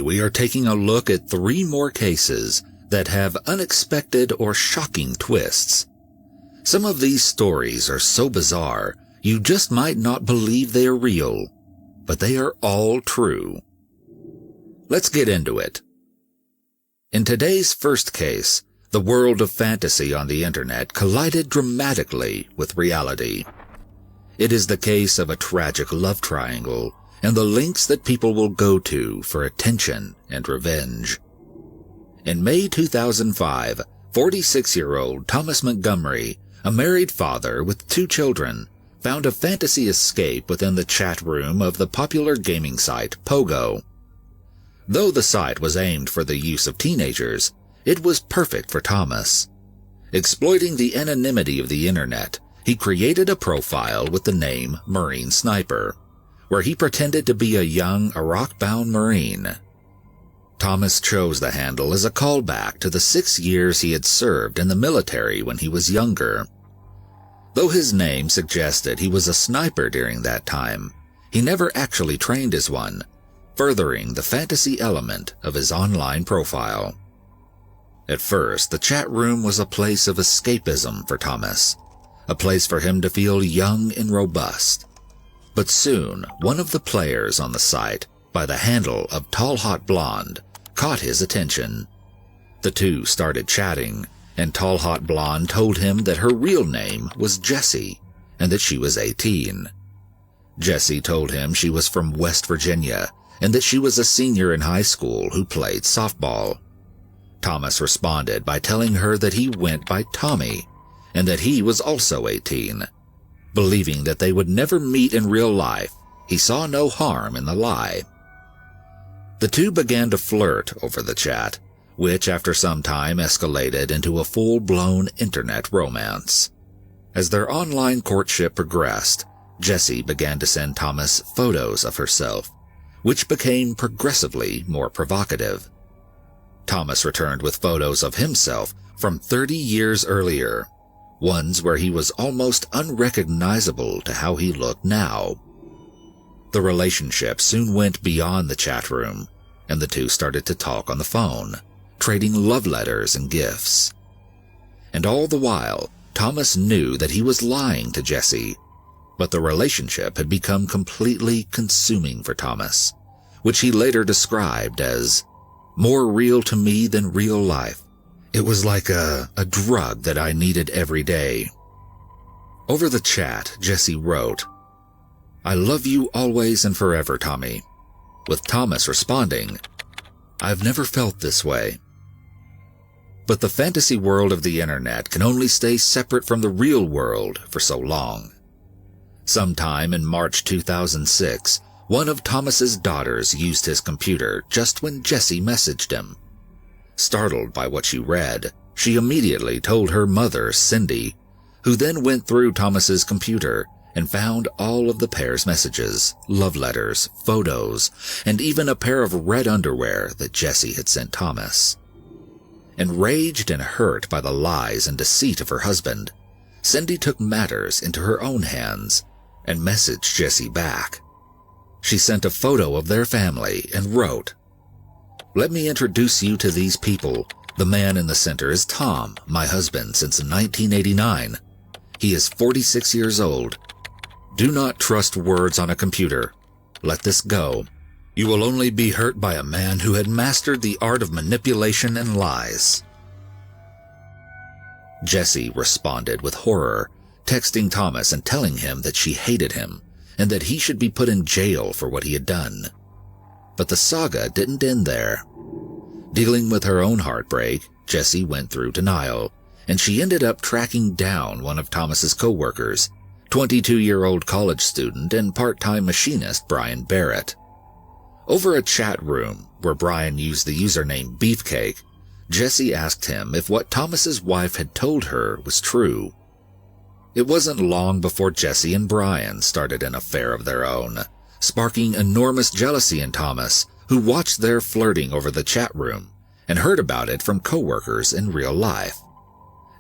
Today, we are taking a look at 3 more cases that have unexpected or shocking twists. Some of these stories are so bizarre, you just might not believe they are real, but they are all true. Let's get into it. In today's first case, the world of fantasy on the internet collided dramatically with reality. It is the case of a tragic love triangle and the lengths that people will go to for attention and revenge. In May 2005, 46-year-old Thomas Montgomery, a married father with 2 children, found a fantasy escape within the chat room of the popular gaming site Pogo. Though the site was aimed for the use of teenagers, it was perfect for Thomas. Exploiting the anonymity of the internet, he created a profile with the name Marine Sniper, where he pretended to be a young Iraq-bound Marine. Thomas chose the handle as a callback to the 6 years he had served in the military when he was younger. Though his name suggested he was a sniper during that time, he never actually trained as one, furthering the fantasy element of his online profile. At first, the chat room was a place of escapism for Thomas, a place for him to feel young and robust. But soon, one of the players on the site, by the handle of Tall Hot Blonde, caught his attention. The two started chatting, and Tall Hot Blonde told him that her real name was Jessie, and that she was 18. Jessie told him she was from West Virginia, and that she was a senior in high school who played softball. Thomas responded by telling her that he went by Tommy, and that he was also 18. Believing that they would never meet in real life, he saw no harm in the lie. The two began to flirt over the chat, which after some time escalated into a full-blown internet romance. As their online courtship progressed, Jessie began to send Thomas photos of herself, which became progressively more provocative. Thomas returned with photos of himself from 30 years earlier, ones where he was almost unrecognizable to how he looked now. The relationship soon went beyond the chat room, and the two started to talk on the phone, trading love letters and gifts. And all the while, Thomas knew that he was lying to Jessie, but the relationship had become completely consuming for Thomas, which he later described as more real to me than real life. It was like a drug that I needed every day. Over the chat, Jessie wrote, "I love you always and forever, Tommy," with Thomas responding, "I've never felt this way." But the fantasy world of the internet can only stay separate from the real world for so long. Sometime in March 2006, one of Thomas's daughters used his computer just when Jessie messaged him. Startled by what she read, she immediately told her mother, Cindy, who then went through Thomas's computer and found all of the pair's messages, love letters, photos, and even a pair of red underwear that Jessie had sent Thomas. Enraged and hurt by the lies and deceit of her husband, Cindy took matters into her own hands and messaged Jessie back. She sent a photo of their family and wrote, "Let me introduce you to these people. The man in the center is Tom, my husband since 1989. He is 46 years old. Do not trust words on a computer. Let this go. You will only be hurt by a man who had mastered the art of manipulation and lies." Jessie responded with horror, texting Thomas and telling him that she hated him and that he should be put in jail for what he had done. But the saga didn't end there. Dealing with her own heartbreak, Jessie went through denial, and she ended up tracking down one of Thomas's co-workers, 22-year-old college student and part-time machinist Brian Barrett. Over a chat room where Brian used the username Beefcake, Jessie asked him if what Thomas's wife had told her was true. It wasn't long before Jessie and Brian started an affair of their own, sparking enormous jealousy in Thomas, who watched their flirting over the chat room and heard about it from coworkers in real life.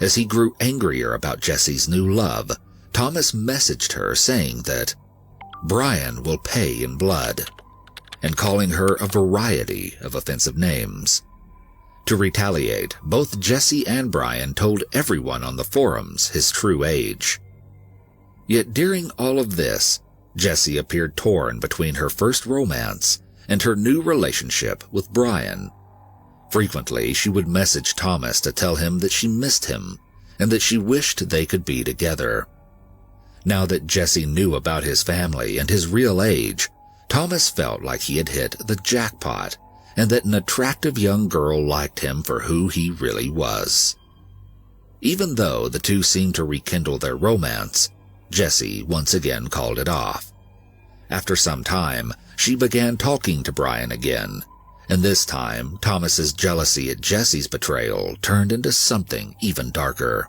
As he grew angrier about Jessie's new love, Thomas messaged her saying that Brian will pay in blood. and calling her a variety of offensive names. To retaliate, both Jesse and Brian told everyone on the forums his true age. Yet during all of this, Jesse appeared torn between her first romance and her new relationship with Brian. Frequently, she would message Thomas to tell him that she missed him and that she wished they could be together. Now that Jesse knew about his family and his real age, Thomas felt like he had hit the jackpot and that an attractive young girl liked him for who he really was. Even though the two seemed to rekindle their romance, Jesse once again called it off. After some time, she began talking to Brian again, and this time Thomas's jealousy at Jesse's betrayal turned into something even darker.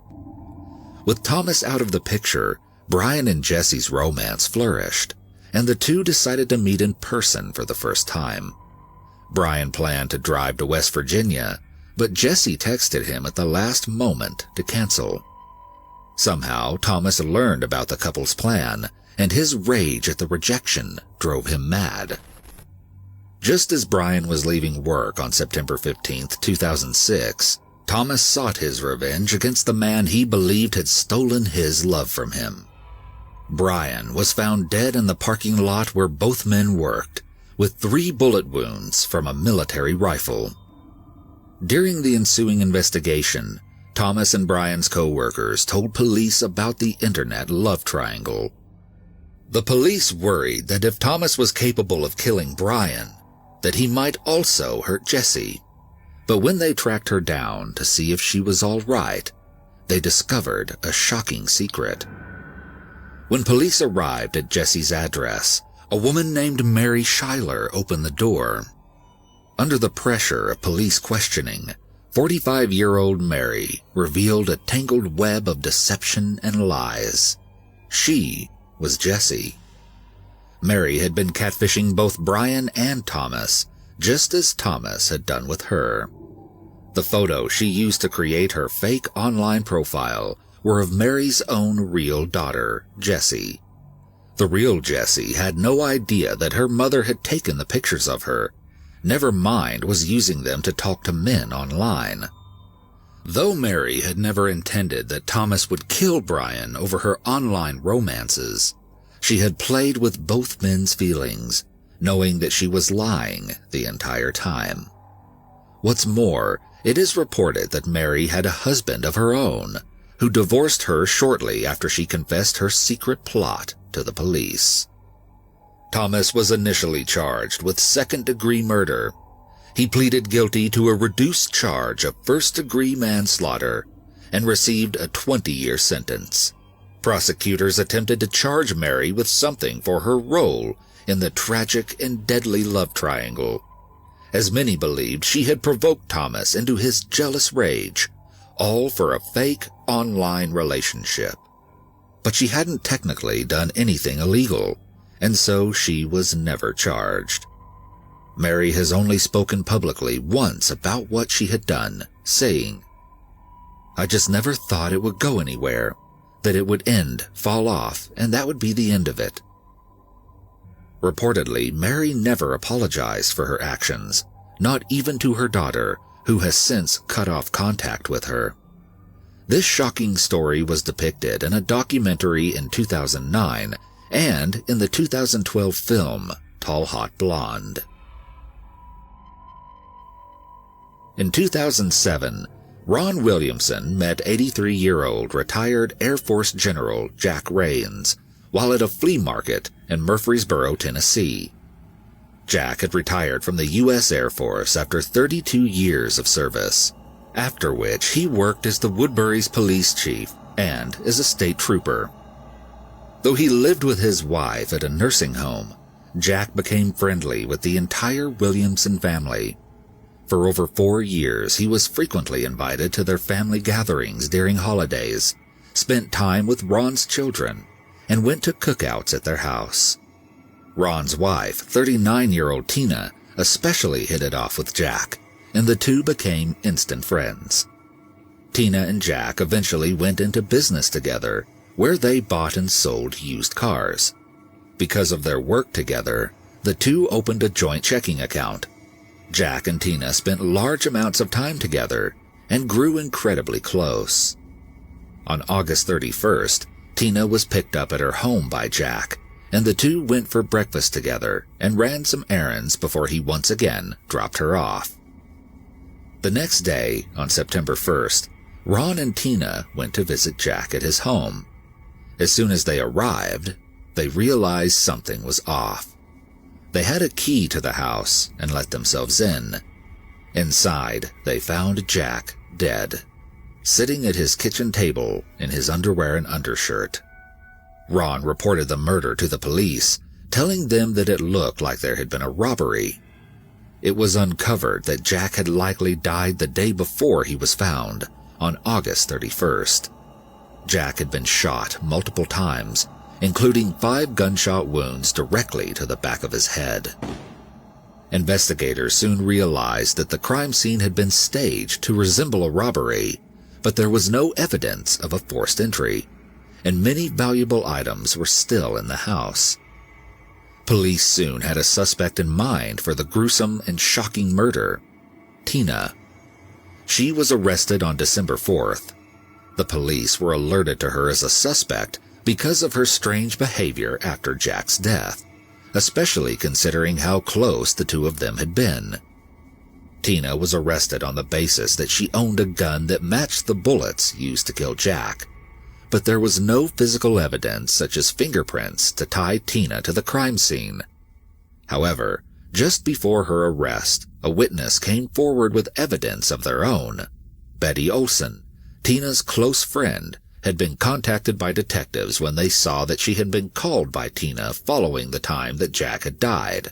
With Thomas out of the picture, Brian and Jesse's romance flourished, and the two decided to meet in person for the first time. Brian planned to drive to West Virginia, but Jesse texted him at the last moment to cancel. Somehow, Thomas learned about the couple's plan, and his rage at the rejection drove him mad. Just as Brian was leaving work on September 15, 2006, Thomas sought his revenge against the man he believed had stolen his love from him. Brian was found dead in the parking lot where both men worked, with 3 bullet wounds from a military rifle. During the ensuing investigation, Thomas and Brian's co-workers told police about the internet love triangle. The police worried that if Thomas was capable of killing Brian, that he might also hurt Jesse. But when they tracked her down to see if she was all right, they discovered a shocking secret. When police arrived at Jesse's address, a woman named Mary Schuyler opened the door. Under the pressure of police questioning, 45-year-old Mary revealed a tangled web of deception and lies. She was Jesse. Mary had been catfishing both Brian and Thomas, just as Thomas had done with her. The photos she used to create her fake online profile were of Mary's own real daughter, Jessie. The real Jessie had no idea that her mother had taken the pictures of her, never mind was using them to talk to men online. Though Mary had never intended that Thomas would kill Brian over her online romances, she had played with both men's feelings, knowing that she was lying the entire time. What's more, it is reported that Mary had a husband of her own, who divorced her shortly after she confessed her secret plot to the police. Thomas was initially charged with second-degree murder. He pleaded guilty to a reduced charge of first-degree manslaughter and received a 20-year sentence. Prosecutors attempted to charge Mary with something for her role in the tragic and deadly love triangle, as many believed she had provoked Thomas into his jealous rage, all for a fake online relationship. But she hadn't technically done anything illegal, and so she was never charged. Mary has only spoken publicly once about what she had done, saying, "I just never thought it would go anywhere, that it would end, fall off, and that would be the end of it." Reportedly, Mary never apologized for her actions, not even to her daughter, who has since cut off contact with her. This shocking story was depicted in a documentary in 2009 and in the 2012 film Tall Hot Blonde. In 2007, Ron Williamson met 83-year-old retired Air Force General Jack Rains while at a flea market in Murfreesboro, Tennessee. Jack had retired from the U.S. Air Force after 32 years of service, after which he worked as the Woodbury's police chief and as a state trooper. Though he lived with his wife at a nursing home, Jack became friendly with the entire Williamson family. For over 4 years, he was frequently invited to their family gatherings during holidays, spent time with Ron's children, and went to cookouts at their house. Ron's wife, 39-year-old Tina, especially hit it off with Jack, and the two became instant friends. Tina and Jack eventually went into business together, where they bought and sold used cars. Because of their work together, the two opened a joint checking account. Jack and Tina spent large amounts of time together and grew incredibly close. On August 31st, Tina was picked up at her home by Jack, and the two went for breakfast together and ran some errands before he once again dropped her off. The next day, on September 1st, Ron and Tina went to visit Jack at his home. As soon as they arrived, they realized something was off. They had a key to the house and let themselves in. Inside, they found Jack dead, sitting at his kitchen table in his underwear and undershirt. Ron reported the murder to the police, telling them that it looked like there had been a robbery. It was uncovered that Jack had likely died the day before he was found, on August 31st. Jack had been shot multiple times, including 5 gunshot wounds directly to the back of his head. Investigators soon realized that the crime scene had been staged to resemble a robbery, but there was no evidence of a forced entry, and many valuable items were still in the house. Police soon had a suspect in mind for the gruesome and shocking murder: Tina. She was arrested on December 4th. The police were alerted to her as a suspect because of her strange behavior after Jack's death, especially considering how close the two of them had been. Tina was arrested on the basis that she owned a gun that matched the bullets used to kill Jack, but there was no physical evidence such as fingerprints to tie Tina to the crime scene. However, just before her arrest, a witness came forward with evidence of their own. Betty Olson, Tina's close friend, had been contacted by detectives when they saw that she had been called by Tina following the time that Jack had died.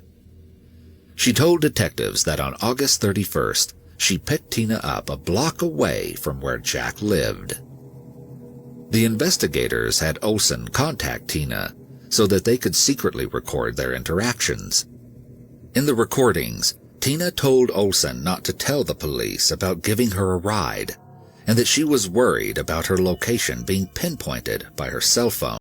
She told detectives that on August 31st, she picked Tina up a block away from where Jack lived. The investigators had Olson contact Tina so that they could secretly record their interactions. In the recordings, Tina told Olson not to tell the police about giving her a ride, and that she was worried about her location being pinpointed by her cell phone.